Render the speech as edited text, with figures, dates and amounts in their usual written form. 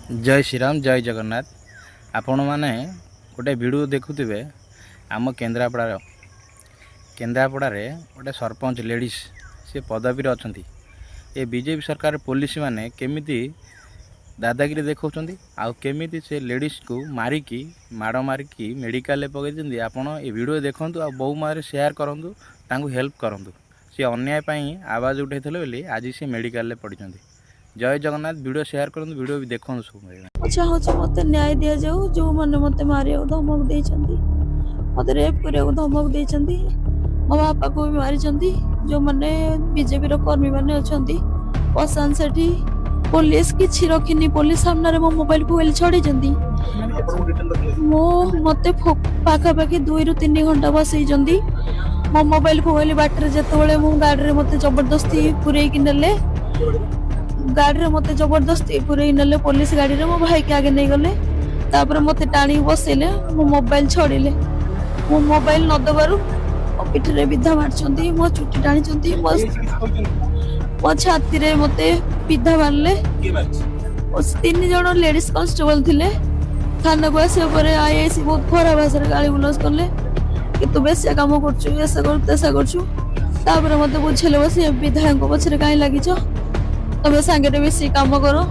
जय श्रीराम जय जगन्नाथ। आपण मैंने गोटे वीडियो देखुवे आम केन्द्रापड़ा गोटे सरपंच लेडीज सी पदवी अच्छा ये बीजेपी सरकार पुलिस माने केमिति दादागिरी देखा आमी से लेडीज को मारिकी माड़ मारिकी मेडिकल पकड़ आपड़ ये वीडियो देखूँ आ बहु मारे सेयार करूँ हेल्प करूँ सी अन्याय आवाज उठे आज सी मेडिकल पड़ी। जय जगन्नाथ। वीडियो शेयर करूँ वीडियो भी देखो सब चाहूँ मत न्याय दि जाऊ जो मैंने मत मारे धमक देती मत रेप करने धमक देती मो बापा को भी मारी जो मैंने बीजेपी कर्मी मैंने अच्छा पशान से पुलिस किसी रखिनी पुलिस सामने मो मोबाइल फोबाइल छड़ी मो मत पाखापाखि 2 ରୁ 3 घंटा बसई मो मोबाइल फोबाइल बाटर जिते मो गाड़ी मत जबरदस्ती पूरे ने गाड़ी रे मते जबरदस्ती पूरे नले पुलिस गाड़ी रे मो भाई के आगे नहीं गले तापर मते टाणी बसेले मो मोबाइल छड़िले मो मोबाइल न दबारु पिठ रे विधा मारछंती मो चुटी टाणी छंती मो छाती रे मते विधा मारले उस 3 जण लेडीज कांस्टेबल थिले थाना को आसे पर आईआईसी बहुत खराब भाषा रे गाली गुलस करले कि तू बेसिया काम करछु ऐसा कर तैसा करछु तापर मते बुझेले बस विधायक को पछरे काई लागि छ तबे सांगे बेसी काम करो